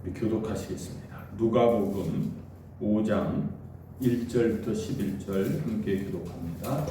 우리 교독하시겠습니다. 누가복음 5장 1절부터 11절 함께 교독합니다.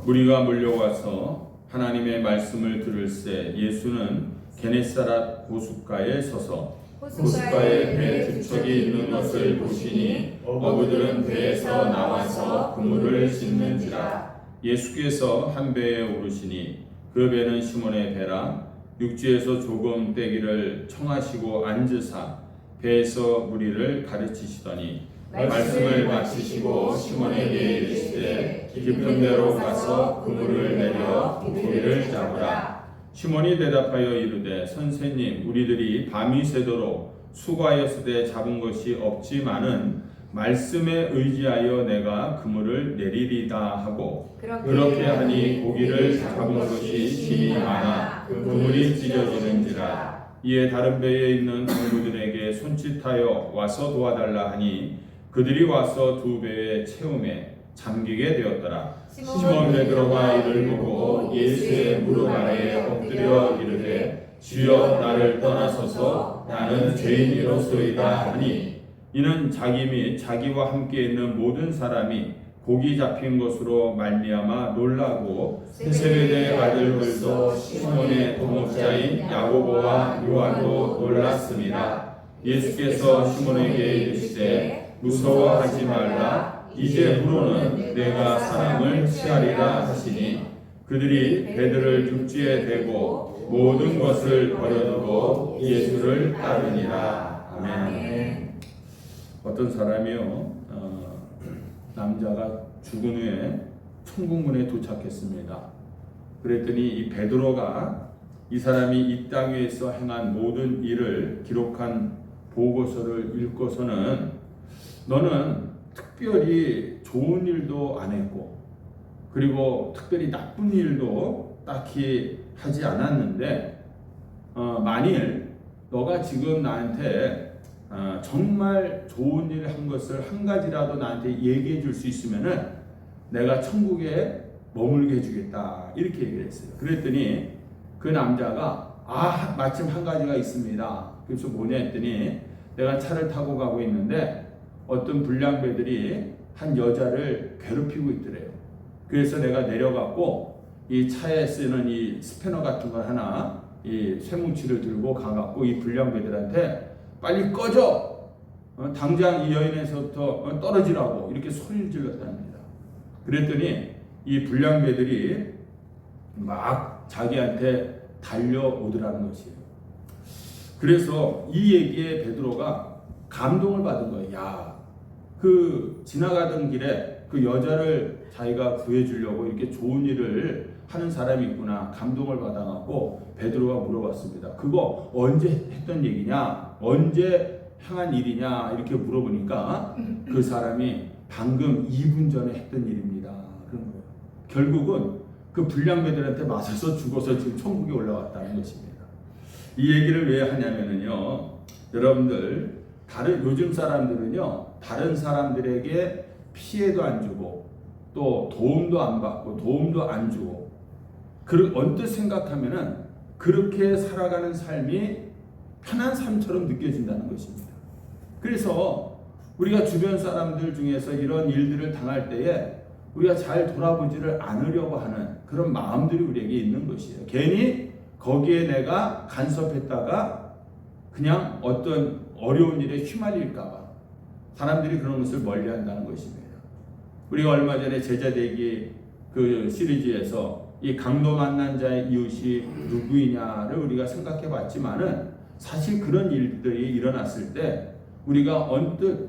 무리가 몰려와서 하나님의 말씀을 들을새 예수는 게네사렛 호숫가에 서서 호숫가에 배 두 척이 있는 것을 보시니 어부들은 배에서 나와서 그물을 씻는지라. 예수께서 한 배에 오르시니 그 배는 시몬의 배라. 육지에서 조금 떼기를 청하시고 앉으사 배에서 무리를 가르치시더니 말씀을 마치시고 시몬에게 이르시되 깊은 데로 가서 그물을 내려 고기를 잡으라. 시몬이 대답하여 이르되 선생님, 우리들이 밤이 새도록 수고하였으되 잡은 것이 없지만은 말씀에 의지하여 내가 그물을 내리리다 하고 그렇게 하니 고기를 잡은 것이 심히 많아 그물이 찢어지는지라. 이에 다른 배에 있는 동무들에게 손짓하여 와서 도와달라 하니 그들이 와서 두 배에 채움에 잠기게 되었더라. 시몬 베드로가 이를 보고 예수의 무릎 아래에 엎드려 이르되 주여, 나를 떠나소서, 나는 죄인이로소이다 하니 이는 자기 및 자기와 함께 있는 모든 사람이 고기 잡힌 것으로 말미암아 놀라고 세베대의 아들들도 시몬의 동업자인 야고보와 요한도 놀랐습니다. 예수께서 시몬에게 이르시되 무서워하지 말라. 이제부로는 내가 사람을 취하리라 하시니 그들이 배들을 육지에 대고 모든 것을 버려두고 예수를 따르니라. 아멘. 어떤 사람이요, 남자가 죽은 후에 천국문에 도착했습니다. 그랬더니 이 베드로가 이 사람이 이 땅 위에서 행한 모든 일을 기록한 보고서를 읽고서는 너는 특별히 좋은 일도 안 했고 그리고 특별히 나쁜 일도 딱히 하지 않았는데 만일 너가 지금 나한테 정말 좋은 일을 한 것을 한 가지라도 나한테 얘기해 줄 수 있으면은 내가 천국에 머물게 해주겠다, 이렇게 얘기를 했어요. 그랬더니 그 남자가 마침 한 가지가 있습니다. 그래서 뭐냐 했더니 내가 차를 타고 가고 있는데 어떤 불량배들이 한 여자를 괴롭히고 있더래요. 그래서 내가 내려갔고 이 차에 쓰는 이 스패너 같은 걸 하나, 이 쇠뭉치를 들고 가갖고 이 불량배들한테 빨리 꺼져! 당장 이 여인에서부터 떨어지라고 이렇게 소리를 질렀답니다. 그랬더니 이 불량배들이 막 자기한테 달려오더라는 것이에요. 그래서 이 얘기에 베드로가 감동을 받은 거예요. 야, 그 지나가던 길에 그 여자를 자기가 구해주려고 이렇게 좋은 일을 하는 사람이 있구나. 감동을 받아갖고 베드로가 물어봤습니다. 그거 언제 했던 얘기냐? 언제 행한 일이냐? 이렇게 물어보니까 그 사람이 방금 2분 전에 했던 일입니다. 그런 거예요. 결국은 그 불량배들한테 맞아서 죽어서 지금 천국에 올라왔다는 것입니다. 이 얘기를 왜 하냐면요, 여러분들, 요즘 사람들은요, 다른 사람들에게 피해도 안 주고 또 도움도 안 받고 도움도 안 주고 언뜻 생각하면은 그렇게 살아가는 삶이 편한 삶처럼 느껴진다는 것입니다. 그래서 우리가 주변 사람들 중에서 이런 일들을 당할 때에 우리가 잘 돌아보지를 않으려고 하는 그런 마음들이 우리에게 있는 것이에요. 괜히 거기에 내가 간섭했다가 그냥 어떤 어려운 일에 휘말릴까봐 사람들이 그런 것을 멀리한다는 것입니다. 우리가 얼마 전에 제자되기 그 시리즈에서 이 강도 만난 자의 이웃이 누구이냐를 우리가 생각해 봤지만은 사실 그런 일들이 일어났을 때 우리가 언뜻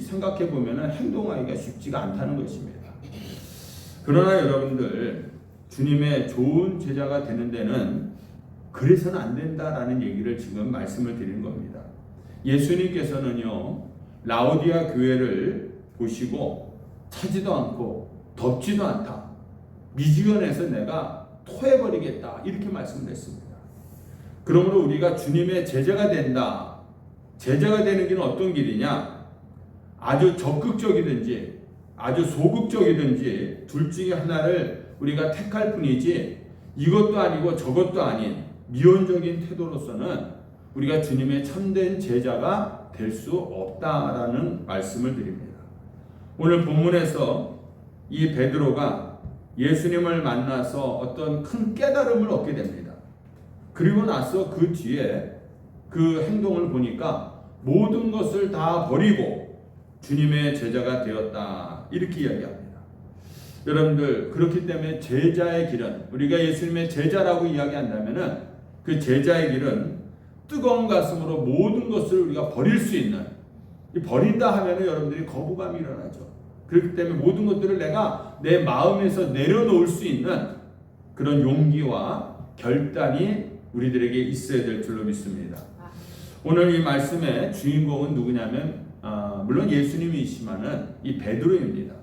생각해 보면은 행동하기가 쉽지가 않다는 것입니다. 그러나 여러분들, 주님의 좋은 제자가 되는 데는 그래서는 안 된다라는 얘기를 지금 말씀을 드리는 겁니다. 예수님께서는요, 라오디아 교회를 보시고 차지도 않고 덥지도 않다, 미지근해서 내가 토해버리겠다, 이렇게 말씀을 했습니다. 그러므로 우리가 주님의 제자가 된다. 제자가 되는 길은 어떤 길이냐? 아주 적극적이든지 아주 소극적이든지 둘 중에 하나를 우리가 택할 뿐이지 이것도 아니고 저것도 아닌 미온적인 태도로서는 우리가 주님의 참된 제자가 될 수 없다라는 말씀을 드립니다. 오늘 본문에서 이 베드로가 예수님을 만나서 어떤 큰 깨달음을 얻게 됩니다. 그리고 나서 그 뒤에 그 행동을 보니까 모든 것을 다 버리고 주님의 제자가 되었다, 이렇게 이야기합니다. 여러분들, 그렇기 때문에 제자의 길은, 우리가 예수님의 제자라고 이야기한다면은 그 제자의 길은 뜨거운 가슴으로 모든 것을 우리가 버릴 수 있는, 버린다 하면은 여러분들이 거부감이 일어나죠. 그렇기 때문에 모든 것들을 내가 내 마음에서 내려놓을 수 있는 그런 용기와 결단이 우리들에게 있어야 될 줄로 믿습니다. 오늘 이 말씀의 주인공은 누구냐면 물론 예수님이시지만은 이 베드로입니다.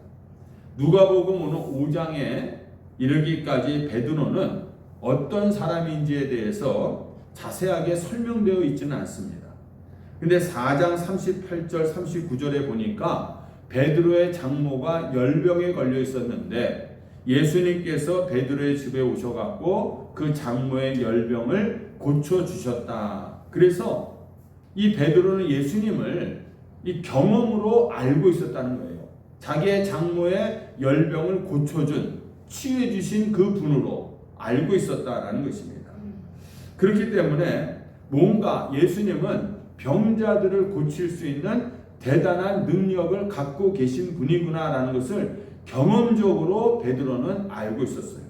누가복음 오늘 5장에 이르기까지 베드로는 어떤 사람인지에 대해서 자세하게 설명되어 있지는 않습니다. 근데 4장 38절 39절에 보니까 베드로의 장모가 열병에 걸려 있었는데 예수님께서 베드로의 집에 오셔갖고 그 장모의 열병을 고쳐주셨다. 그래서 이 베드로는 예수님을 이 경험으로 알고 있었다는 거예요. 자기의 장모의 열병을 고쳐준, 치유해주신 그 분으로 알고 있었다라는 것입니다. 그렇기 때문에 뭔가 예수님은 병자들을 고칠 수 있는 대단한 능력을 갖고 계신 분이구나라는 것을 경험적으로 베드로는 알고 있었어요.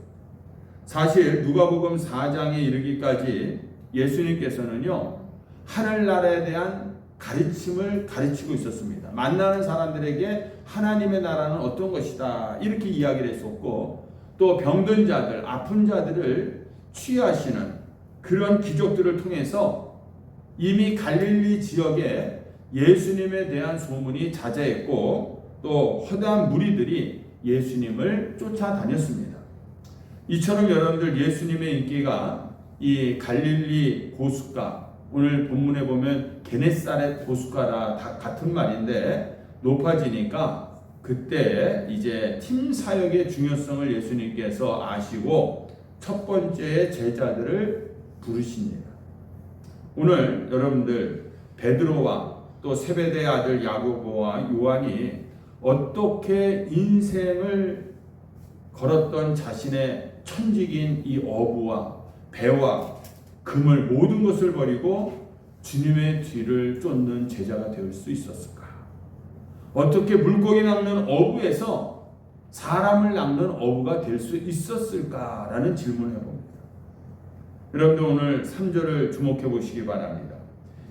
사실 누가복음 4장에 이르기까지 예수님께서는요, 하늘나라에 대한 가르침을 가르치고 있었습니다. 만나는 사람들에게 하나님의 나라는 어떤 것이다, 이렇게 이야기를 했었고, 또 병든 자들, 아픈 자들을 치유하시는 그런 기적들을 통해서 이미 갈릴리 지역에 예수님에 대한 소문이 자자했고, 또 허다한 무리들이 예수님을 쫓아다녔습니다. 이처럼 여러분들, 예수님의 인기가 이 갈릴리 고숫가, 오늘 본문에 보면 게네사렛 고숫가라 같은 말인데 높아지니까 그때 이제 팀 사역의 중요성을 예수님께서 아시고 첫 번째 제자들을 부르십니다. 오늘 여러분들, 베드로와 또 세베대의 아들 야고보와 요한이 어떻게 인생을 걸었던 자신의 천직인 이 어부와 배와 금을, 모든 것을 버리고 주님의 뒤를 쫓는 제자가 될 수 있었을까? 어떻게 물고기 낚는 어부에서 사람을 낚는 어부가 될 수 있었을까라는 질문을 해봅니다. 여러분들, 오늘 3절을 주목해 보시기 바랍니다.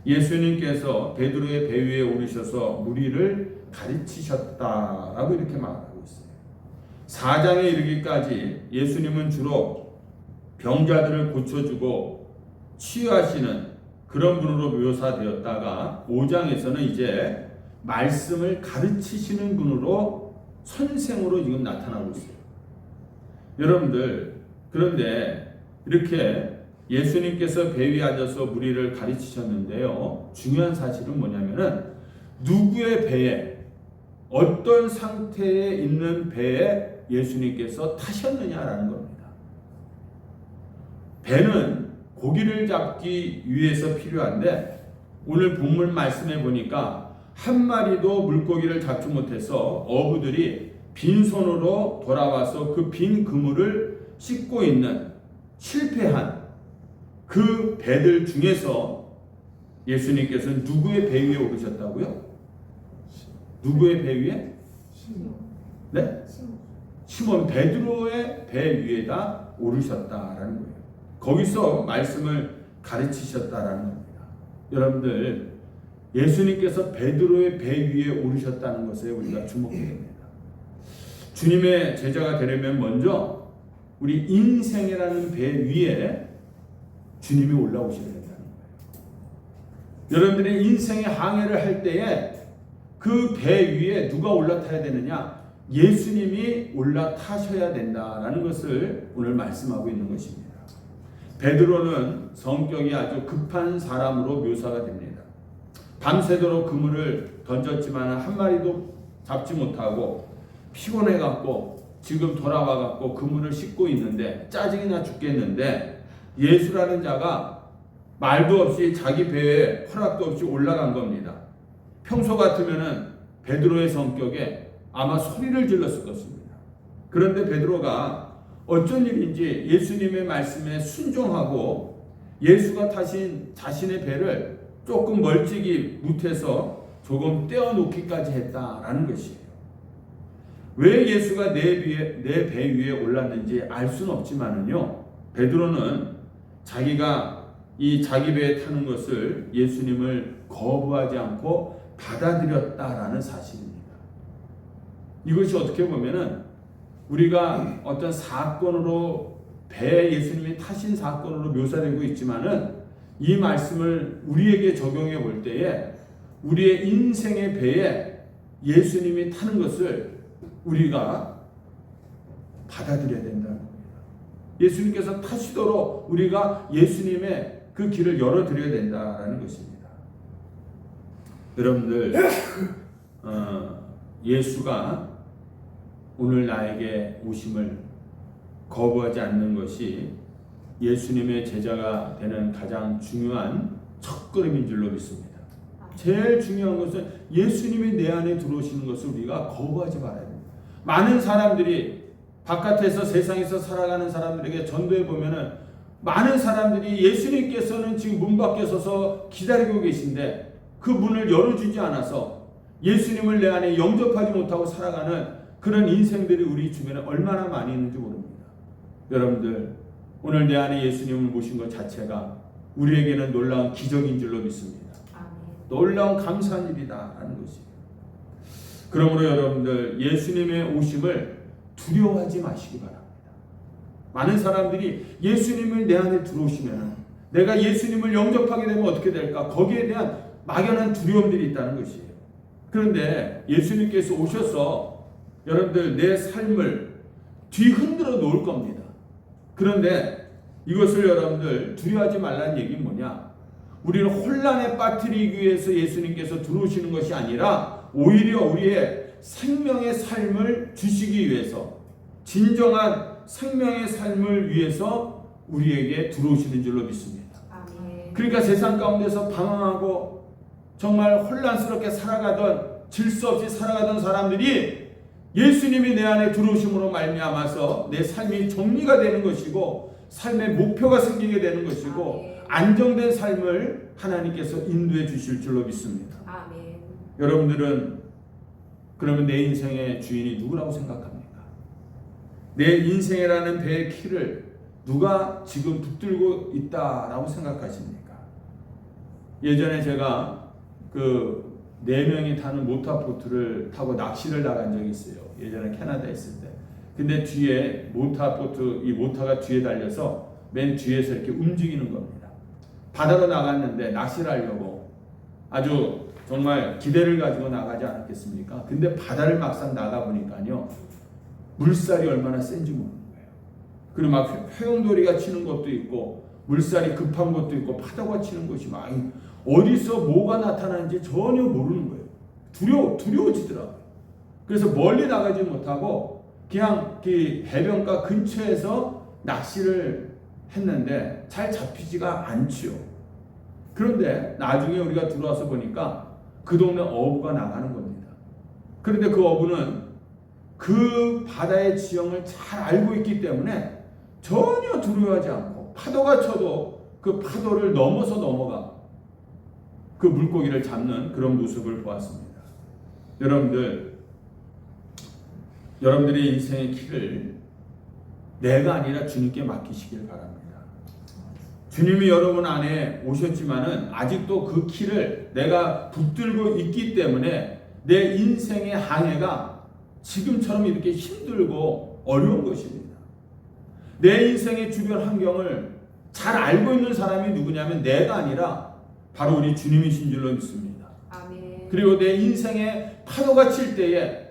예수님께서 베드로의 배 위에 오르셔서 무리를 가르치셨다라고 이렇게 말하고 있어요. 4장에 이르기까지 예수님은 주로 병자들을 고쳐주고 치유하시는 그런 분으로 묘사되었다가 5장에서는 이제 말씀을 가르치시는 분으로, 선생으로 지금 나타나고 있어요. 여러분들, 그런데 이렇게 예수님께서 배 위에 앉아서 무리를 가르치셨는데요, 중요한 사실은 뭐냐면은 누구의 배에, 어떤 상태에 있는 배에 예수님께서 타셨느냐라는 겁니다. 배는 고기를 잡기 위해서 필요한데 오늘 본문 말씀해 보니까 한 마리도 물고기를 잡지 못해서 어부들이 빈손으로 돌아와서 그 빈 그물을 씻고 있는 실패한 그 배들 중에서 예수님께서는 누구의 배 위에 오르셨다고요? 누구의 배 위에? 네? 시몬 베드로의 배 위에다 오르셨다라는 거예요. 거기서 말씀을 가르치셨다라는 겁니다. 여러분들, 예수님께서 베드로의 배 위에 오르셨다는 것에 우리가 주목해야 됩니다. 주님의 제자가 되려면 먼저 우리 인생이라는 배 위에 주님이 올라오셔야 된다는 거예요. 여러분들이 인생의 항해를 할 때에 그 배 위에 누가 올라타야 되느냐? 예수님이 올라타셔야 된다라는 것을 오늘 말씀하고 있는 것입니다. 베드로는 성격이 아주 급한 사람으로 묘사가 됩니다. 밤새도록 그물을 던졌지만 한 마리도 잡지 못하고 피곤해갖고 지금 돌아와갖고 그물을 씻고 있는데 짜증이 나 죽겠는데 예수라는 자가 말도 없이 자기 배에 허락도 없이 올라간 겁니다. 평소 같으면은 베드로의 성격에 아마 소리를 질렀을 것입니다. 그런데 베드로가 어쩐 일인지 예수님의 말씀에 순종하고 예수가 타신 자신의 배를 조금 멀찍이 못해서 조금 떼어놓기까지 했다라는 것이에요. 왜 예수가 내 배 위에 올랐는지 알 수는 없지만은요, 베드로는 자기가 이 자기 배에 타는 것을 예수님을 거부하지 않고 받아들였다라는 사실입니다. 이것이 어떻게 보면은 우리가 어떤 사건으로 배에 예수님이 타신 사건으로 묘사되고 있지만은 이 말씀을 우리에게 적용해 볼 때에 우리의 인생의 배에 예수님이 타는 것을 우리가 받아들여야 된다는 겁니다. 예수님께서 타시도록 우리가 예수님의 그 길을 열어드려야 된다는 것입니다. 여러분들, 예수가 오늘 나에게 오심을 거부하지 않는 것이 예수님의 제자가 되는 가장 중요한 첫걸음인 줄로 믿습니다. 제일 중요한 것은 예수님이 내 안에 들어오시는 것을 우리가 거부하지 말아야 됩니다. 많은 사람들이 바깥에서 세상에서 살아가는 사람들에게 전도해 보면은 많은 사람들이 예수님께서는 지금 문 밖에 서서 기다리고 계신데 그 문을 열어주지 않아서 예수님을 내 안에 영접하지 못하고 살아가는 그런 인생들이 우리 주변에 얼마나 많이 있는지 모릅니다. 여러분들, 오늘 내 안에 예수님을 모신 것 자체가 우리에게는 놀라운 기적인 줄로 믿습니다. 놀라운 감사한 일이다라는 것이에요. 그러므로 여러분들, 예수님의 오심을 두려워하지 마시기 바랍니다. 많은 사람들이 예수님을 내 안에 들어오시면 내가 예수님을 영접하게 되면 어떻게 될까? 거기에 대한 막연한 두려움들이 있다는 것이에요. 그런데 예수님께서 오셔서 여러분들 내 삶을 뒤흔들어 놓을 겁니다. 그런데 이것을 여러분들 두려워하지 말라는 얘기는 뭐냐? 우리를 혼란에 빠뜨리기 위해서 예수님께서 들어오시는 것이 아니라 오히려 우리의 생명의 삶을 주시기 위해서, 진정한 생명의 삶을 위해서 우리에게 들어오시는 줄로 믿습니다. 그러니까 세상 가운데서 방황하고 정말 혼란스럽게 살아가던, 질서 없이 살아가던 사람들이 예수님이 내 안에 들어오심으로 말미암아서 내 삶이 정리가 되는 것이고 삶의 목표가 생기게 되는 것이고 안정된 삶을 하나님께서 인도해 주실 줄로 믿습니다. 아멘. 여러분들은 그러면 내 인생의 주인이 누구라고 생각합니까? 내 인생이라는 배의 키를 누가 지금 붙들고 있다라고 생각하십니까? 예전에 제가 그 4명이 타는 모터보트를 타고 낚시를 나간 적이 있어요. 예전에 캐나다에 있을 때. 근데 뒤에 모터보트, 이 모터가 뒤에 달려서 맨 뒤에서 이렇게 움직이는 겁니다. 바다로 나갔는데 낚시를 하려고 아주 정말 기대를 가지고 나가지 않았겠습니까? 근데 바다를 막상 나가보니까요, 물살이 얼마나 센지 모르는 거예요. 그리고 막 회용돌이가 치는 것도 있고 물살이 급한 것도 있고 파도가 치는 것이 막 어디서 뭐가 나타나는지 전혀 모르는 거예요. 두려워지더라고요. 그래서 멀리 나가지 못하고 그냥 그 해변가 근처에서 낚시를 했는데 잘 잡히지가 않지요. 그런데 나중에 우리가 들어와서 보니까 그 동네 어부가 나가는 겁니다. 그런데 그 어부는 그 바다의 지형을 잘 알고 있기 때문에 전혀 두려워하지 않고 파도가 쳐도 그 파도를 넘어서 넘어가 그 물고기를 잡는 그런 모습을 보았습니다. 여러분들의 인생의 길을 내가 아니라 주님께 맡기시길 바랍니다. 주님이 여러분 안에 오셨지만은 아직도 그 키를 내가 붙들고 있기 때문에 내 인생의 항해가 지금처럼 이렇게 힘들고 어려운 것입니다. 내 인생의 주변 환경을 잘 알고 있는 사람이 누구냐면 내가 아니라 바로 우리 주님이신 줄로 믿습니다. 아멘. 그리고 내 인생에 파도가 칠 때에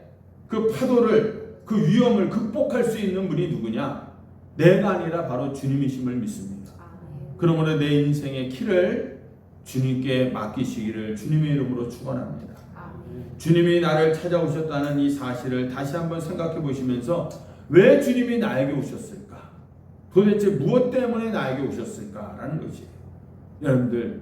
그 파도를, 그 위험을 극복할 수 있는 분이 누구냐? 내가 아니라 바로 주님이심을 믿습니다. 아멘. 그러므로 내 인생의 키를 주님께 맡기시기를 주님의 이름으로 축원합니다. 아멘. 주님이 나를 찾아오셨다는 이 사실을 다시 한번 생각해 보시면서 왜 주님이 나에게 오셨을까? 도대체 무엇 때문에 나에게 오셨을까라는 것이에요. 여러분들,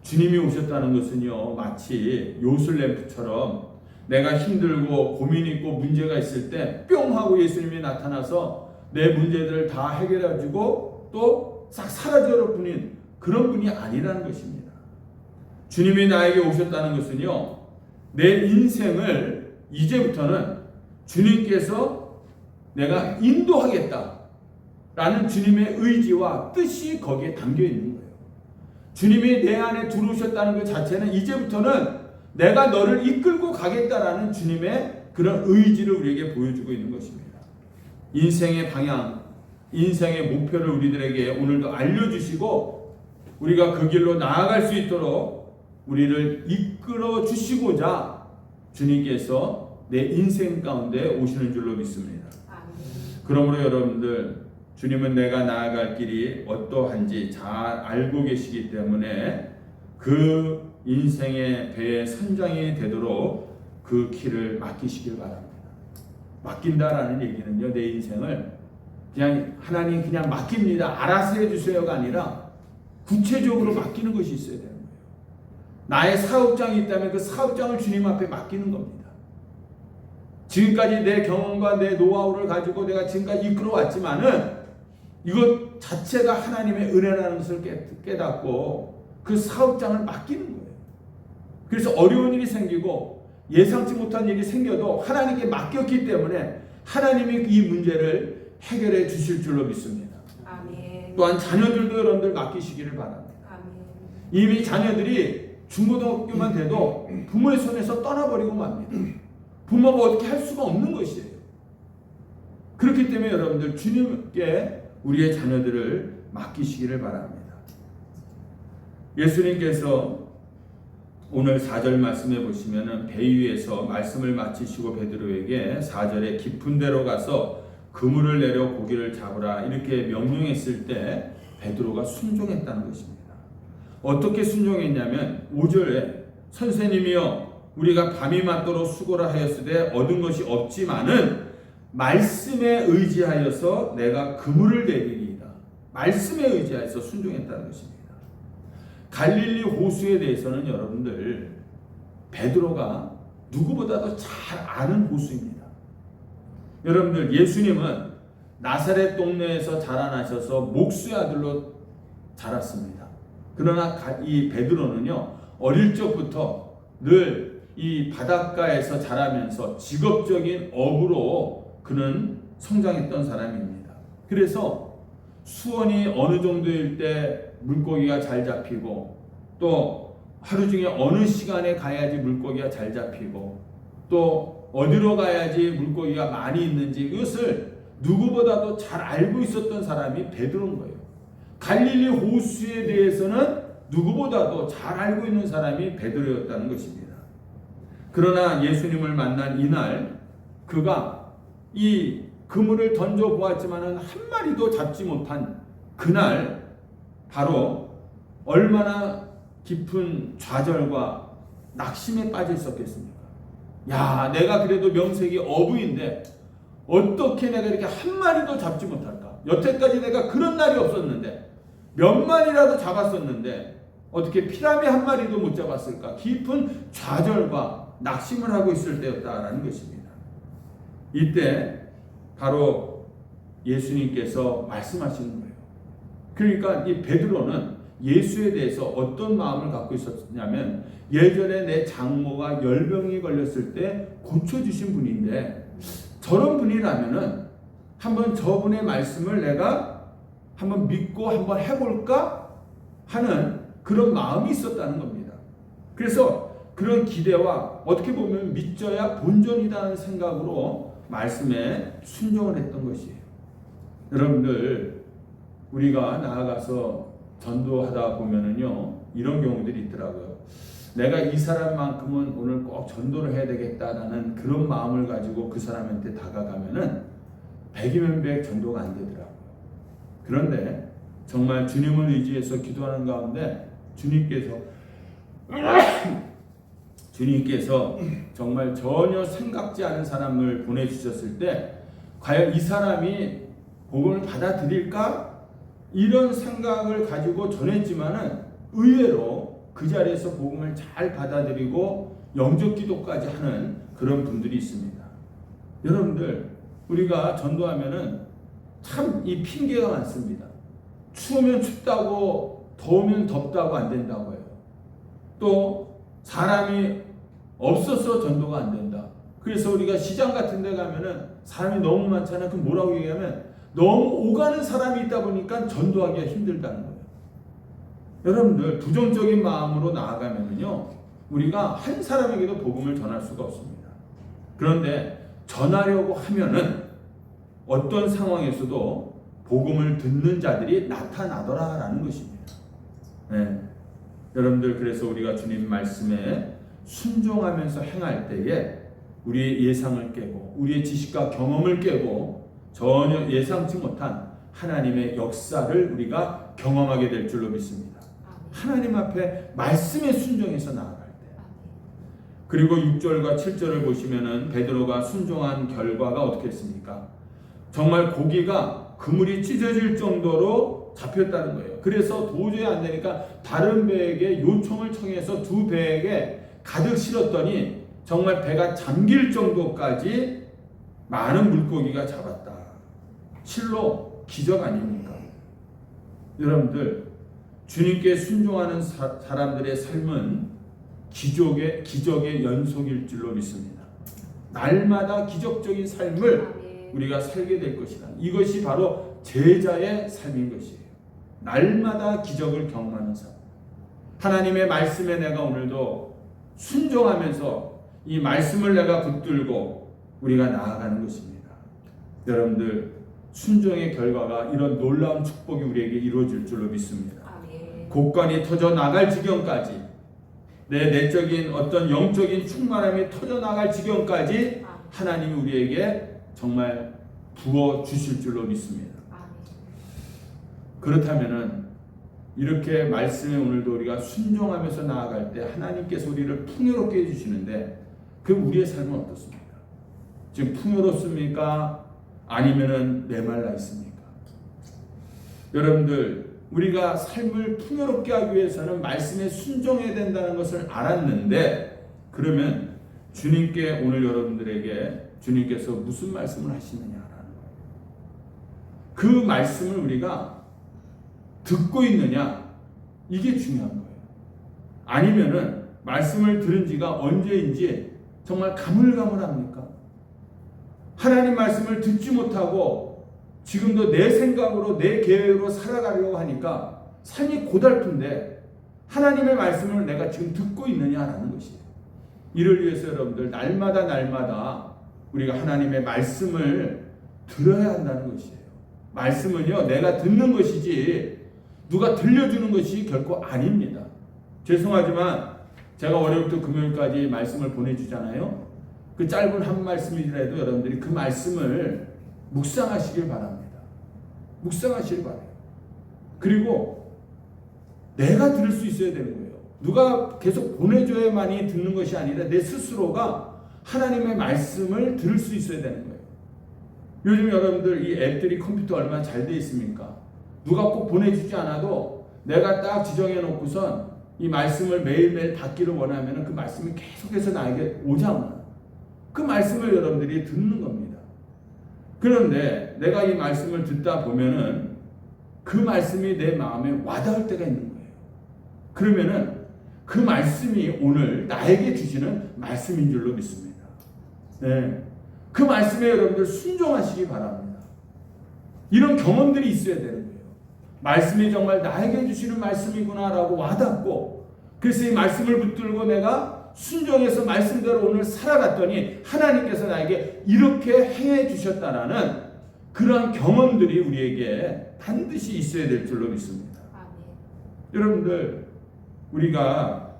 주님이 오셨다는 것은요, 마치 요술램프처럼 내가 힘들고 고민 있고 문제가 있을 때 뿅 하고 예수님이 나타나서 내 문제들을 다 해결해주고 또 싹 사라져 버린 그런 분이 아니라는 것입니다. 주님이 나에게 오셨다는 것은요, 내 인생을 이제부터는 주님께서 내가 인도하겠다 라는 주님의 의지와 뜻이 거기에 담겨 있는 거예요. 주님이 내 안에 들어오셨다는 것 자체는 이제부터는 내가 너를 이끌고 가겠다라는 주님의 그런 의지를 우리에게 보여주고 있는 것입니다. 인생의 방향, 인생의 목표를 우리들에게 오늘도 알려주시고 우리가 그 길로 나아갈 수 있도록 우리를 이끌어 주시고자 주님께서 내 인생 가운데 오시는 줄로 믿습니다. 그러므로 여러분들, 주님은 내가 나아갈 길이 어떠한지 잘 알고 계시기 때문에 그 인생의 배의 선장이 되도록 그 길을 맡기시길 바랍니다. 맡긴다라는 얘기는요, 내 인생을 그냥 하나님 그냥 맡깁니다, 알아서 해주세요가 아니라 구체적으로 맡기는 것이 있어야 되는 거예요. 나의 사업장이 있다면 그 사업장을 주님 앞에 맡기는 겁니다. 지금까지 내 경험과 내 노하우를 가지고 내가 지금까지 이끌어왔지만은 이것 자체가 하나님의 은혜라는 것을 깨닫고 그 사업장을 맡기는 거예요. 그래서 어려운 일이 생기고 예상치 못한 일이 생겨도 하나님께 맡겼기 때문에 하나님이 이 문제를 해결해 주실 줄로 믿습니다. 아멘. 또한 자녀들도 여러분들 맡기시기를 바랍니다. 아멘. 이미 자녀들이 중고등학교만 돼도 부모의 손에서 떠나버리고 맙니다. 부모가 어떻게 할 수가 없는 것이에요. 그렇기 때문에 여러분들 주님께 우리의 자녀들을 맡기시기를 바랍니다. 예수님께서 오늘 4절 말씀해 보시면은 배 위에서 말씀을 마치시고 베드로에게 4절에 깊은 데로 가서 그물을 내려 고기를 잡으라 이렇게 명령했을 때 베드로가 순종했다는 것입니다. 어떻게 순종했냐면 5절에 선생님이여 우리가 밤이 맞도록 수고를 하였으되 얻은 것이 없지만은 말씀에 의지하여서 내가 그물을 내리리이다. 말씀에 의지하여서 순종했다는 것입니다. 갈릴리 호수에 대해서는 여러분들 베드로가 누구보다도 잘 아는 호수입니다. 여러분들, 예수님은 나사렛 동네에서 자라나셔서 목수의 아들로 자랐습니다. 그러나 이 베드로는요, 어릴 적부터 늘 이 바닷가에서 자라면서 직업적인 어부로 그는 성장했던 사람입니다. 그래서 수온이 어느 정도일 때 물고기가 잘 잡히고 또 하루 중에 어느 시간에 가야지 물고기가 잘 잡히고 또 어디로 가야지 물고기가 많이 있는지 이것을 누구보다도 잘 알고 있었던 사람이 베드로인 거예요. 갈릴리 호수에 대해서는 누구보다도 잘 알고 있는 사람이 베드로였다는 것입니다. 그러나 예수님을 만난 이날 그가 이 그물을 던져 보았지만은 한 마리도 잡지 못한 그날 바로 얼마나 깊은 좌절과 낙심에 빠져 있었겠습니까? 야, 내가 그래도 명색이 어부인데 어떻게 내가 이렇게 한 마리도 잡지 못할까? 여태까지 내가 그런 날이 없었는데 몇 마리라도 잡았었는데 어떻게 피라미 한 마리도 못 잡았을까? 깊은 좌절과 낙심을 하고 있을 때였다라는 것입니다. 이때 바로 예수님께서 말씀하시는 거예요. 그러니까 이 베드로는 예수에 대해서 어떤 마음을 갖고 있었냐면 예전에 내 장모가 열병이 걸렸을 때 고쳐주신 분인데 저런 분이라면은 한번 저분의 말씀을 내가 한번 믿고 한번 해볼까 하는 그런 마음이 있었다는 겁니다. 그래서 그런 기대와 어떻게 보면 믿져야 본전이라는 생각으로 말씀에 순종을 했던 것이에요. 여러분들, 우리가 나아가서 전도하다 보면은요, 이런 경우들이 있더라고요. 내가 이 사람만큼은 오늘 꼭 전도를 해야 되겠다라는 그런 마음을 가지고 그 사람한테 다가가면은 100이면 100 전도가 안 되더라고요. 그런데 정말 주님을 의지해서 기도하는 가운데 주님께서 정말 전혀 생각지 않은 사람을 보내주셨을 때 과연 이 사람이 복음을 받아들일까? 이런 생각을 가지고 전했지만은 의외로 그 자리에서 복음을 잘 받아들이고 영적 기도까지 하는 그런 분들이 있습니다. 여러분들, 우리가 전도하면은 참 이 핑계가 많습니다. 추우면 춥다고, 더우면 덥다고 안 된다고 해요. 또 사람이 없어서 전도가 안 된다. 그래서 우리가 시장 같은 데 가면은 사람이 너무 많잖아요. 그럼 뭐라고 얘기하면 너무 오가는 사람이 있다 보니까 전도하기가 힘들다는 거예요. 여러분들, 부정적인 마음으로 나아가면은요, 우리가 한 사람에게도 복음을 전할 수가 없습니다. 그런데 전하려고 하면은 어떤 상황에서도 복음을 듣는 자들이 나타나더라라는 것입니다. 네. 여러분들, 그래서 우리가 주님 말씀에 순종하면서 행할 때에 우리의 예상을 깨고 우리의 지식과 경험을 깨고 전혀 예상치 못한 하나님의 역사를 우리가 경험하게 될 줄로 믿습니다. 하나님 앞에 말씀에 순종해서 나아갈 때. 그리고 6절과 7절을 보시면은 베드로가 순종한 결과가 어떻게 했습니까? 정말 고기가 그물이 찢어질 정도로 잡혔다는 거예요. 그래서 도저히 안 되니까 다른 배에게 요청을 청해서 두 배에게 가득 실었더니 정말 배가 잠길 정도까지 많은 물고기가 잡았다. 실로 기적 아닙니까? 여러분들, 주님께 순종하는 사람들의 삶은 기적의 연속일 줄로 믿습니다. 날마다 기적적인 삶을 우리가 살게 될 것이다. 이것이 바로 제자의 삶인 것이에요. 날마다 기적을 경험하는 삶. 하나님의 말씀에 내가 오늘도 순종하면서 이 말씀을 내가 붙들고 우리가 나아가는 것입니다. 여러분들, 순종의 결과가 이런 놀라운 축복이 우리에게 이루어질 줄로 믿습니다. 곡간이 터져 나갈 지경까지, 내 내적인 어떤 영적인 충만함이 터져 나갈 지경까지 하나님이 우리에게 정말 부어 주실 줄로 믿습니다. 그렇다면은 이렇게 말씀에 오늘도 우리가 순종하면서 나아갈 때 하나님께서 우리를 풍요롭게 해주시는데, 그럼 우리의 삶은 어떻습니까? 지금 풍요롭습니까? 아니면은 메말라 있습니까? 여러분들, 우리가 삶을 풍요롭게 하기 위해서는 말씀에 순종해야 된다는 것을 알았는데, 그러면 주님께 오늘 여러분들에게 주님께서 무슨 말씀을 하시느냐라는 거예요. 그 말씀을 우리가 듣고 있느냐, 이게 중요한 거예요. 아니면은 말씀을 들은 지가 언제인지 정말 가물가물합니까? 하나님 말씀을 듣지 못하고 지금도 내 생각으로 내 계획으로 살아가려고 하니까 삶이 고달픈데 하나님의 말씀을 내가 지금 듣고 있느냐라는 것이에요. 이를 위해서 여러분들, 날마다 우리가 하나님의 말씀을 들어야 한다는 것이에요. 말씀은요, 내가 듣는 것이지 누가 들려주는 것이 결코 아닙니다. 죄송하지만 제가 월요일부터 금요일까지 말씀을 보내주잖아요. 그 짧은 한 말씀이라도 여러분들이 그 말씀을 묵상하시길 바랍니다. 묵상하시길 바라요. 그리고 내가 들을 수 있어야 되는 거예요. 누가 계속 보내줘야만이 듣는 것이 아니라 내 스스로가 하나님의 말씀을 들을 수 있어야 되는 거예요. 요즘 여러분들 이 앱들이 컴퓨터 얼마나 잘 돼 있습니까? 누가 꼭 보내주지 않아도 내가 딱 지정해 놓고선 이 말씀을 매일매일 받기를 원하면 그 말씀이 계속해서 나에게 오잖아. 그 말씀을 여러분들이 듣는 겁니다. 그런데 내가 이 말씀을 듣다 보면은 그 말씀이 내 마음에 와닿을 때가 있는 거예요. 그러면은 그 말씀이 오늘 나에게 주시는 말씀인 줄로 믿습니다. 네. 그 말씀에 여러분들 순종하시기 바랍니다. 이런 경험들이 있어야 되는 거예요. 말씀이 정말 나에게 주시는 말씀이구나라고 와닿고, 그래서 이 말씀을 붙들고 내가 순종해서 말씀대로 오늘 살아갔더니 하나님께서 나에게 이렇게 행해 주셨다라는 그러한 경험들이 우리에게 반드시 있어야 될 줄로 믿습니다. 여러분들, 우리가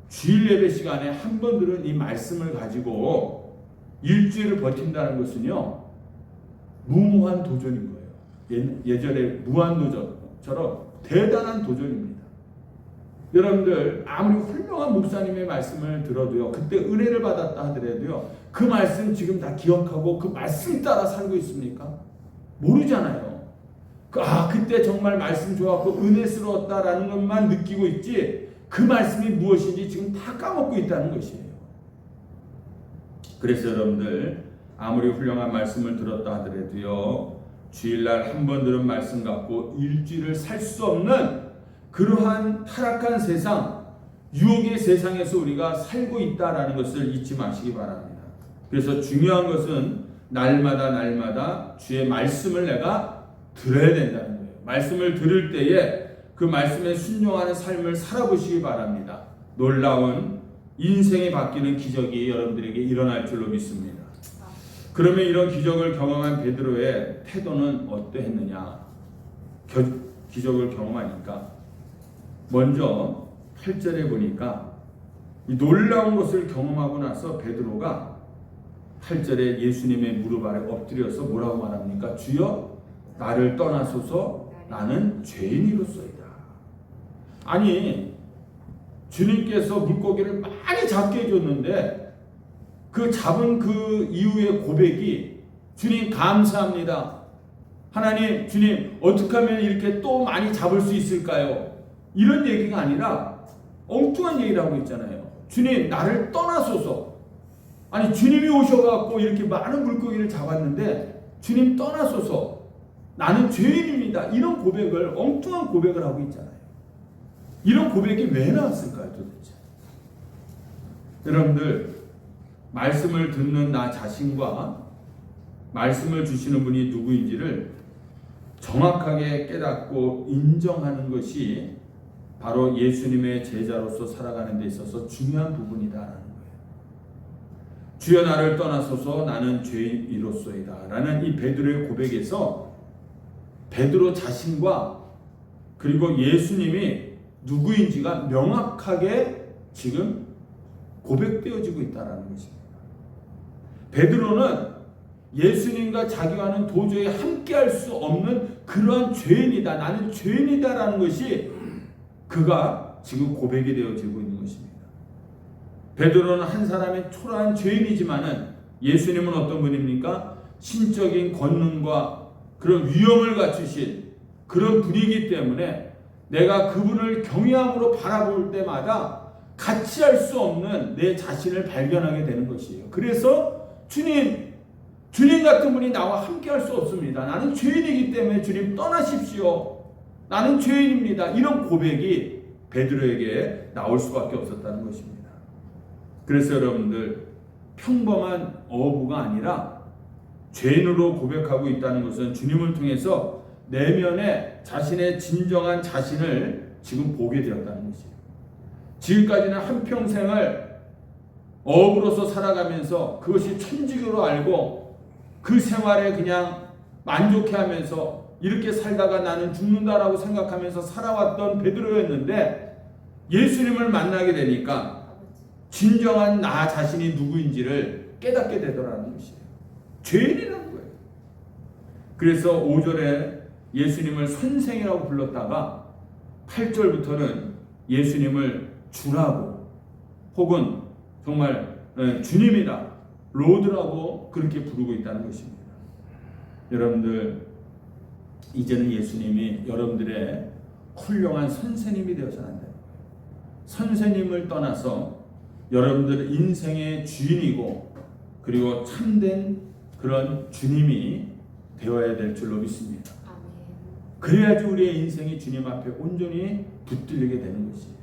주일 예배 시간에 한 번 들은 이 말씀을 가지고 일주일을 버틴다는 것은요, 무모한 도전인 거예요. 예전에 무한도전처럼 대단한 도전입니다. 여러분들, 아무리 훌륭한 목사님의 말씀을 들어도요, 그때 은혜를 받았다 하더라도요, 그 말씀 지금 다 기억하고 그 말씀 따라 살고 있습니까? 모르잖아요. 그때 그때 정말 말씀 좋았고 은혜스러웠다라는 것만 느끼고 있지 그 말씀이 무엇인지 지금 다 까먹고 있다는 것이에요. 그래서 여러분들 아무리 훌륭한 말씀을 들었다 하더라도요, 주일날 한 번 들은 말씀 갖고 일주일을 살 수 없는 그러한 타락한 세상, 유혹의 세상에서 우리가 살고 있다라는 것을 잊지 마시기 바랍니다. 그래서 중요한 것은 날마다 주의 말씀을 내가 들어야 된다는 거예요. 말씀을 들을 때에 그 말씀에 순종하는 삶을 살아보시기 바랍니다. 놀라운 인생이 바뀌는 기적이 여러분들에게 일어날 줄로 믿습니다. 그러면 이런 기적을 경험한 베드로의 태도는 어떠했느냐? 기적을 경험하니까 먼저 8절에 보니까 이 놀라운 것을 경험하고 나서 베드로가 8절에 예수님의 무릎 아래 엎드려서 뭐라고 말합니까? 주여 나를 떠나소서 나는 죄인이로소이다. 아니 주님께서 물고기를 많이 잡게 해줬는데 그 잡은 그 이후의 고백이 주님 감사합니다. 하나님 주님 어떻게 하면 이렇게 또 많이 잡을 수 있을까요? 이런 얘기가 아니라 엉뚱한 얘기를 하고 있잖아요. 주님 나를 떠나소서. 아니 주님이 오셔갖고 이렇게 많은 물고기를 잡았는데 주님 떠나소서. 나는 죄인입니다. 이런 고백을 엉뚱한 고백을 하고 있잖아요. 이런 고백이 왜 나왔을까요 도대체? 여러분들 말씀을 듣는 나 자신과 말씀을 주시는 분이 누구인지를 정확하게 깨닫고 인정하는 것이 바로 예수님의 제자로서 살아가는 데 있어서 중요한 부분이다라는 거예요. 주여 나를 떠나소서 나는 죄인이로소이다 라는 이 베드로의 고백에서 베드로 자신과 그리고 예수님이 누구인지가 명확하게 지금 고백되어지고 있다는 것입니다. 베드로는 예수님과 자기와는 도저히 함께할 수 없는 그러한 죄인이다. 나는 죄인이다라는 것이 그가 지금 고백이 되어지고 있는 것입니다. 베드로는 한 사람의 초라한 죄인이지만은 예수님은 어떤 분입니까? 신적인 권능과 그런 위엄을 갖추신 그런 분이기 때문에 내가 그분을 경외함으로 바라볼 때마다 같이 할 수 없는 내 자신을 발견하게 되는 것이에요. 그래서 주님 같은 분이 나와 함께 할 수 없습니다. 나는 죄인이기 때문에 주님 떠나십시오. 나는 죄인입니다. 이런 고백이 베드로에게 나올 수밖에 없었다는 것입니다. 그래서 여러분들 평범한 어부가 아니라 죄인으로 고백하고 있다는 것은 주님을 통해서 내면에 자신의 진정한 자신을 지금 보게 되었다는 것이에요. 지금까지는 한평생을 어부로서 살아가면서 그것이 천직으로 알고 그 생활에 그냥 만족해하면서 이렇게 살다가 나는 죽는다라고 생각하면서 살아왔던 베드로였는데 예수님을 만나게 되니까 진정한 나 자신이 누구인지를 깨닫게 되더라는 것이에요. 죄인이라는 거예요. 그래서 5절에 예수님을 선생이라고 불렀다가 8절부터는 예수님을 주라고 혹은 정말 주님이다 로드라고 그렇게 부르고 있다는 것입니다. 여러분들 이제는 예수님이 여러분들의 훌륭한 선생님이 되어서는 안 돼요. 선생님을 떠나서 여러분들 인생의 주인이고 그리고 참된 그런 주님이 되어야 될 줄로 믿습니다. 그래야지 우리의 인생이 주님 앞에 온전히 붙들리게 되는 것이에요.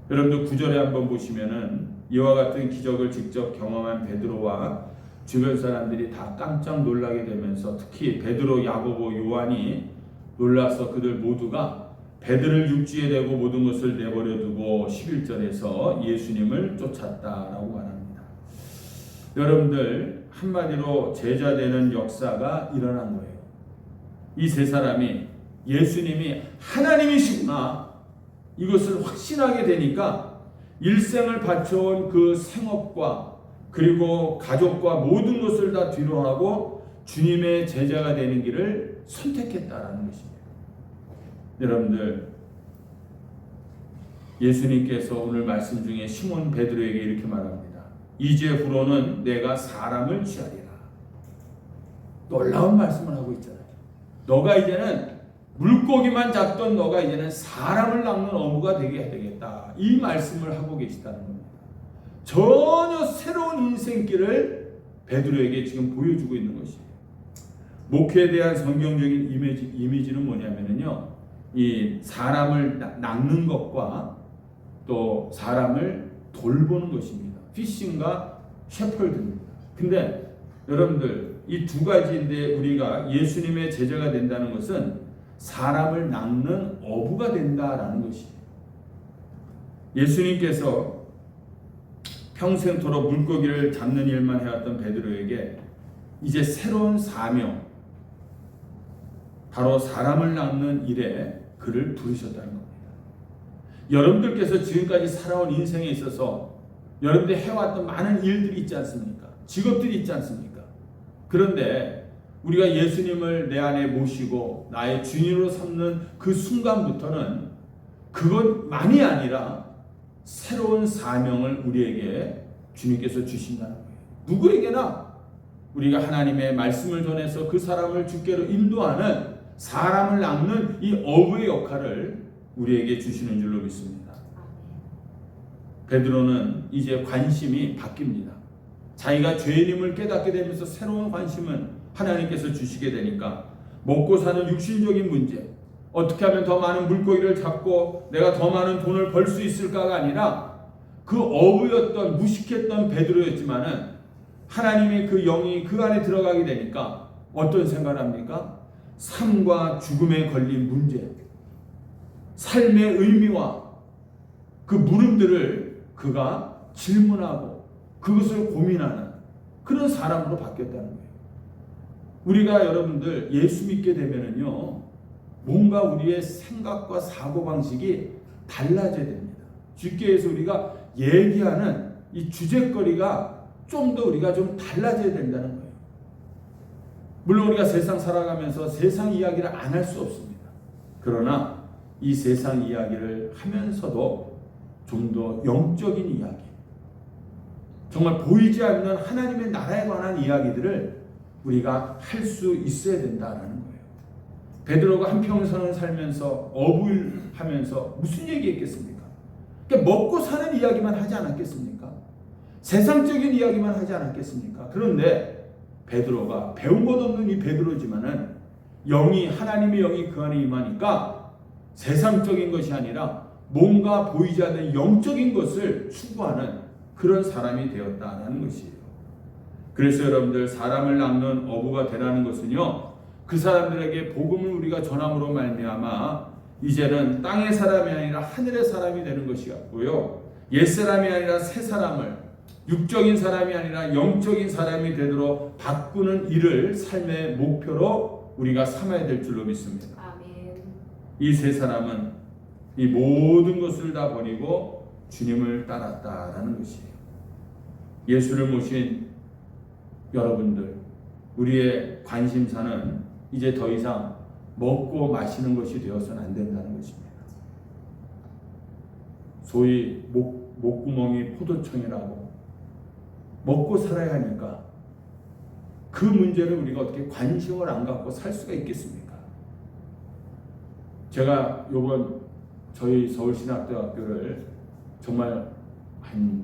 여러분들 9절에 한번 보시면은 이와 같은 기적을 직접 경험한 베드로와 주변 사람들이 다 깜짝 놀라게 되면서 특히 베드로, 야고보, 요한이 놀라서 그들 모두가 베드를 육지에 대고 모든 것을 내버려 두고 11절에서 예수님을 쫓았다라고 말합니다. 여러분들 한마디로 제자 되는 역사가 일어난 거예요. 이 세 사람이 예수님이 하나님이시구나 이것을 확신하게 되니까 일생을 바쳐온 그 생업과 그리고 가족과 모든 것을 다 뒤로하고 주님의 제자가 되는 길을 선택했다라는 것입니다. 여러분들 예수님께서 오늘 말씀 중에 시몬 베드로에게 이렇게 말합니다. 이제 후로는 내가 사람을 취하리라. 놀라운 말씀을 하고 있잖아요. 너가 이제는 물고기만 잡던 너가 이제는 사람을 낚는 어부가 되게 해야 되겠다. 이 말씀을 하고 계시다는 겁니다. 전혀 새로운 인생길을 베드로에게 지금 보여주고 있는 것이에요. 목회에 대한 성경적인 이미지는 뭐냐면요, 이 사람을 낚는 것과 또 사람을 돌보는 것입니다. 피싱과 셰퍼드입니다. 근데 여러분들, 이 두 가지인데 우리가 예수님의 제자가 된다는 것은 사람을 낚는 어부가 된다라는 것이에요. 예수님께서 평생토록 물고기를 잡는 일만 해왔던 베드로에게 이제 새로운 사명, 바로 사람을 낚는 일에 그를 부르셨다는 겁니다. 여러분들께서 지금까지 살아온 인생에 있어서 여러분들이 해왔던 많은 일들이 있지 않습니까? 직업들이 있지 않습니까? 그런데 우리가 예수님을 내 안에 모시고 나의 주인으로 삼는 그 순간부터는 그것만이 아니라 새로운 사명을 우리에게 주님께서 주신다는 거예요. 누구에게나 우리가 하나님의 말씀을 전해서 그 사람을 주께로 인도하는, 사람을 낚는 이 어부의 역할을 우리에게 주시는 줄로 믿습니다. 베드로는 이제 관심이 바뀝니다. 자기가 죄인임을 깨닫게 되면서 새로운 관심은 하나님께서 주시게 되니까 먹고 사는 육신적인 문제, 어떻게 하면 더 많은 물고기를 잡고 내가 더 많은 돈을 벌 수 있을까가 아니라, 그 어부였던 무식했던 베드로였지만은 하나님의 그 영이 그 안에 들어가게 되니까 어떤 생각을 합니까? 삶과 죽음에 걸린 문제, 삶의 의미와 그 물음들을 그가 질문하고 그것을 고민하는 그런 사람으로 바뀌었다는 거예요. 우리가 여러분들 예수 믿게 되면은요, 뭔가 우리의 생각과 사고방식이 달라져야 됩니다. 주께서 우리가 얘기하는 이 주제거리가 좀 더 우리가 좀 달라져야 된다는 거예요. 물론 우리가 세상 살아가면서 세상 이야기를 안 할 수 없습니다. 그러나 이 세상 이야기를 하면서도 좀 더 영적인 이야기, 정말 보이지 않는 하나님의 나라에 관한 이야기들을 우리가 할 수 있어야 된다는 거예요. 베드로가 한평생을 살면서 어부일 하면서 무슨 얘기했겠습니까? 그러니까 먹고 사는 이야기만 하지 않았겠습니까? 세상적인 이야기만 하지 않았겠습니까? 그런데 베드로가 배운 것 없는 이 베드로지만은 하나님의 영이 그 안에 임하니까 세상적인 것이 아니라 뭔가 보이지 않는 영적인 것을 추구하는 그런 사람이 되었다는 것이에요. 그래서 여러분들, 사람을 낚는 어부가 되라는 것은요, 그 사람들에게 복음을 우리가 전함으로 말미암아 이제는 땅의 사람이 아니라 하늘의 사람이 되는 것이었고요, 옛사람이 아니라 새 사람을, 육적인 사람이 아니라 영적인 사람이 되도록 바꾸는 일을 삶의 목표로 우리가 삼아야 될 줄로 믿습니다. 아멘. 이 세 사람은 이 모든 것을 다 버리고 주님을 따랐다라는 것이에요. 예수를 모신 여러분들, 우리의 관심사는 이제 더 이상 먹고 마시는 것이 되어서는 안 된다는 것입니다. 소위 목구멍이 포도청이라고 먹고 살아야 하니까 그 문제를 우리가 어떻게 관심을 안 갖고 살 수가 있겠습니까? 제가 요번 저희 서울신학대학교를 정말 한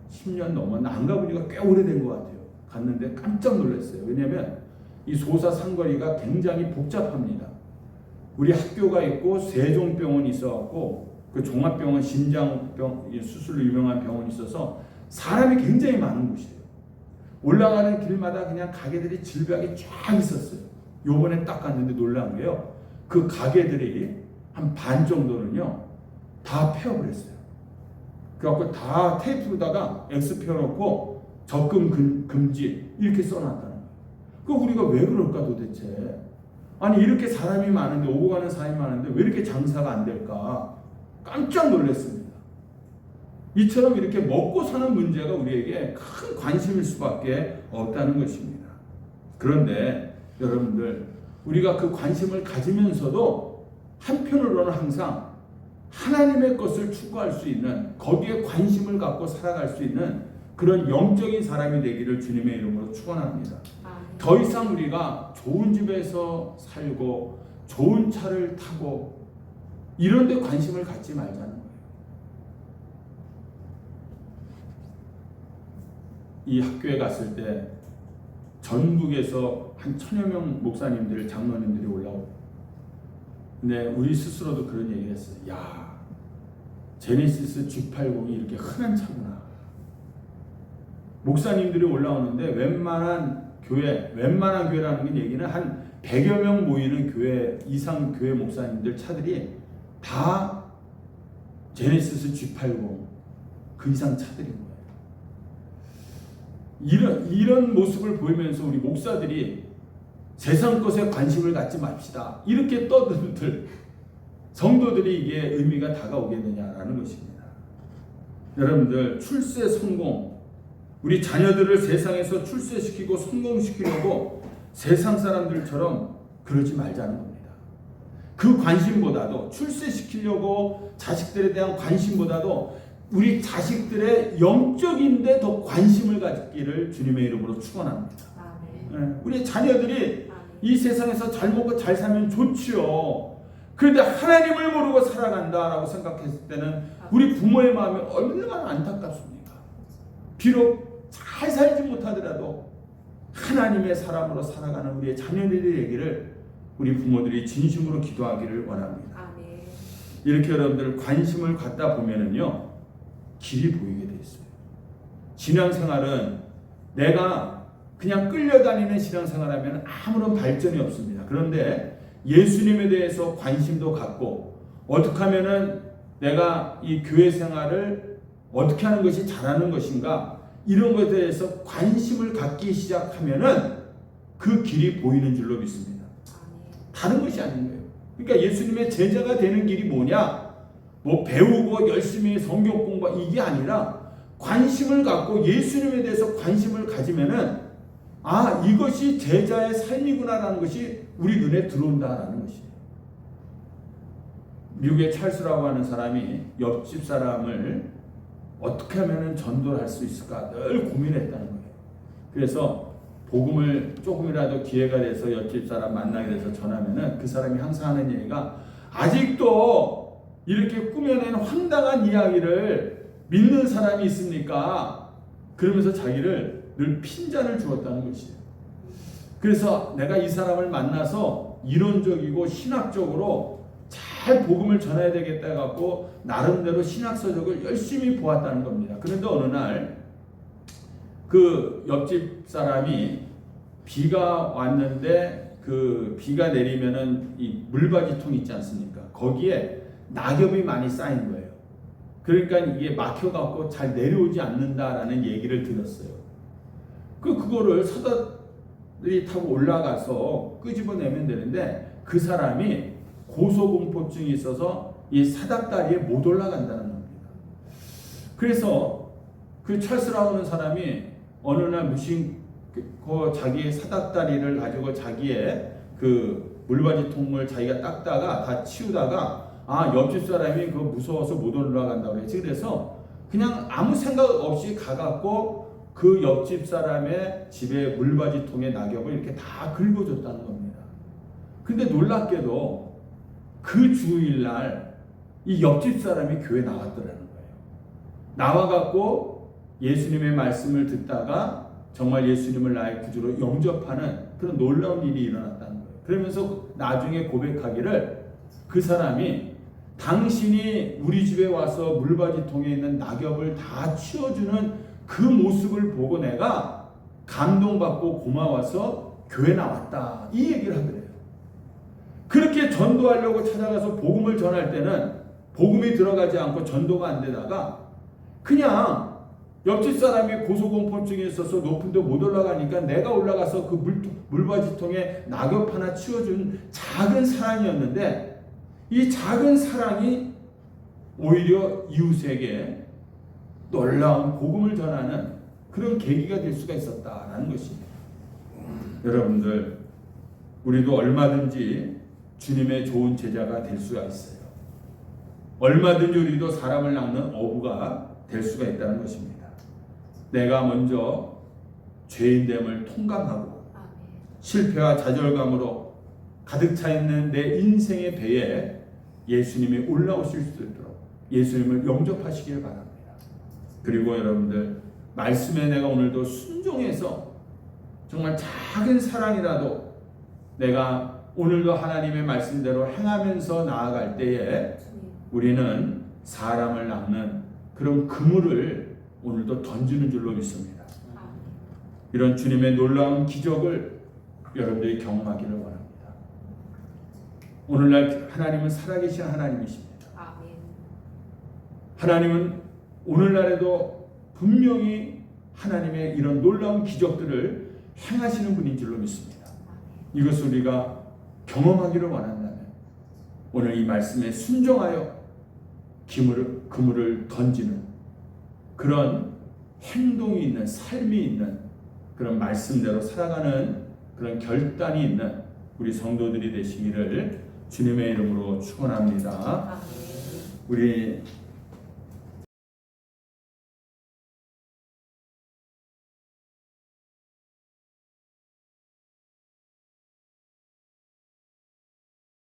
10년 넘었나 안 가본 지가 꽤 오래된 것 같아요. 갔는데 깜짝 놀랐어요. 왜냐하면 이 소사상거리가 굉장히 복잡합니다. 우리 학교가 있고 세종병원이 있어갖고 그 종합병원, 심장병 수술로 유명한 병원이 있어서 사람이 굉장히 많은 곳이에요. 올라가는 길마다 그냥 가게들이 질비하게 쫙 있었어요. 요번에 딱 갔는데 놀란 게요, 그 가게들이 한 반 정도는요 다 폐업을 했어요. 그래갖고 다 테이프로다가 X 펴놓고 접근 금지 이렇게 써놨다는 거예요. 그 우리가 왜 그럴까 도대체? 아니 이렇게 사람이 많은데, 오고 가는 사람이 많은데 왜 이렇게 장사가 안 될까? 깜짝 놀랐습니다. 이처럼 이렇게 먹고 사는 문제가 우리에게 큰 관심일 수밖에 없다는 것입니다. 그런데 여러분들, 우리가 그 관심을 가지면서도 한편으로는 항상 하나님의 것을 추구할 수 있는, 거기에 관심을 갖고 살아갈 수 있는 그런 영적인 사람이 되기를 주님의 이름으로 축원합니다. 더 이상 우리가 좋은 집에서 살고 좋은 차를 타고 이런 데 관심을 갖지 말자는 거예요. 이 학교에 갔을 때 전국에서 한 1000여 명 목사님들, 장로님들이 올라오고, 근데 우리 스스로도 그런 얘기를 했어요. 야, 제네시스 G80이 이렇게 흔한 차구나. 목사님들이 올라오는데 웬만한 교회라는 얘기는 한 100여 명 모이는 교회 이상 교회 목사님들 차들이 다 제네시스 G80 그 이상 차들인 거예요. 이런 모습을 보이면서 우리 목사들이 세상 것에 관심을 갖지 맙시다, 이렇게 떠들 성도들이 이게 의미가 다가오겠느냐라는 것입니다. 여러분들, 출세 성공, 우리 자녀들을 세상에서 출세시키고 성공시키려고 세상 사람들처럼 그러지 말자는 겁니다. 그 관심보다도, 출세시키려고 자식들에 대한 관심보다도 우리 자식들의 영적인데 더 관심을 갖기를 주님의 이름으로 축원합니다. 우리 자녀들이 이 세상에서 잘 먹고 잘 살면 좋지요. 그런데 하나님을 모르고 살아간다라고 생각했을 때는 우리 부모의 마음이 얼마나 안타깝습니까? 비록 잘 살지 못하더라도 하나님의 사람으로 살아가는 우리의 자녀들에게를 우리 부모들이 진심으로 기도하기를 원합니다. 이렇게 여러분들 관심을 갖다 보면은요, 길이 보이게 돼 있어요. 신앙생활은 내가 그냥 끌려다니는 신앙생활하면 아무런 발전이 없습니다. 그런데 예수님에 대해서 관심도 갖고, 어떻게 하면은 내가 이 교회 생활을 어떻게 하는 것이 잘하는 것인가, 이런 것에 대해서 관심을 갖기 시작하면은 그 길이 보이는 줄로 믿습니다. 다른 것이 아닌 거예요. 그러니까 예수님의 제자가 되는 길이 뭐냐? 뭐 배우고 열심히 성경 공부, 이게 아니라 관심을 갖고 예수님에 대해서 관심을 가지면은 아, 이것이 제자의 삶이구나라는 것이 우리 눈에 들어온다라는 것이에요. 미국의 찰스라고 하는 사람이 옆집 사람을 어떻게 하면 전도를 할 수 있을까 늘 고민했다는 거예요. 그래서 복음을 조금이라도 기회가 돼서 옆집 사람 만나게 돼서 전하면은 그 사람이 항상 하는 얘기가, 아직도 이렇게 꾸며낸 황당한 이야기를 믿는 사람이 있습니까? 그러면서 자기를 늘 핀잔을 주었다는 것이에요. 그래서 내가 이 사람을 만나서 이론적이고 신학적으로 잘 복음을 전해야 되겠다 해갖고 나름대로 신학서적을 열심히 보았다는 겁니다. 그런데 어느 날 그 옆집 사람이 비가 왔는데, 그 비가 내리면은 이 물받이통 있지 않습니까? 거기에 낙엽이 많이 쌓인 거예요. 그러니까 이게 막혀갖고 잘 내려오지 않는다라는 얘기를 들었어요. 그거를 사다리 타고 올라가서 끄집어내면 되는데, 그 사람이 고소공포증이 있어서 이 사닥다리에 못 올라간다는 겁니다. 그래서 그 찰스라고 하는 사람이 어느 날 자기의 사닥다리를 가지고 자기의 그 물받이통을 자기가 닦다가 다 치우다가, 아, 옆집 사람이 그거 무서워서 못 올라간다고 그랬지. 그래서 그냥 아무 생각 없이 가갖고 그 옆집 사람의 집에 물받이통에 낙엽을 이렇게 다 긁어줬다는 겁니다. 근데 놀랍게도 그 주일날 이 옆집 사람이 교회 나왔더라는 거예요. 나와갖고 예수님의 말씀을 듣다가 정말 예수님을 나의 구주로 영접하는 그런 놀라운 일이 일어났다는 거예요. 그러면서 나중에 고백하기를, 그 사람이 당신이 우리 집에 와서 물받이통에 있는 낙엽을 다 치워주는 그 모습을 보고 내가 감동받고 고마워서 교회 나왔다, 이 얘기를 하더래요. 그렇게 전도하려고 찾아가서 복음을 전할 때는 복음이 들어가지 않고 전도가 안 되다가 그냥 옆집 사람이 고소공포증이 있어서 높은 데 못 올라가니까 내가 올라가서 그 물받이통에 낙엽 하나 치워준 작은 사랑이었는데, 이 작은 사랑이 오히려 이웃에게 놀라운 복음을 전하는 그런 계기가 될 수가 있었다라는 것입니다. 여러분들, 우리도 얼마든지 주님의 좋은 제자가 될 수가 있어요. 얼마든지 우리도 사람을 낚는 어부가 될 수가 있다는 것입니다. 내가 먼저 죄인됨을 통감하고 실패와 좌절감으로 가득 차 있는 내 인생의 배에 예수님이 올라오실 수 있도록 예수님을 영접하시길 바랍니다. 그리고 여러분들 말씀에 내가 오늘도 순종해서 정말 작은 사랑이라도 내가 오늘도 하나님의 말씀대로 행하면서 나아갈 때에 우리는 사람을 낚는 그런 그물을 오늘도 던지는 줄로 믿습니다. 이런 주님의 놀라운 기적을 여러분들이 경험하기를 원합니다. 오늘날 하나님은 살아계신 하나님이십니다. 하나님은 오늘날에도 분명히 하나님의 이런 놀라운 기적들을 행하시는 분인 줄로 믿습니다. 이것을 우리가 경험하기를 원한다면 오늘 이 말씀에 순종하여 그물을 던지는 그런 행동이 있는 삶이 있는 그런 말씀대로 살아가는 그런 결단이 있는 우리 성도들이 되시기를 주님의 이름으로 축원합니다. 우리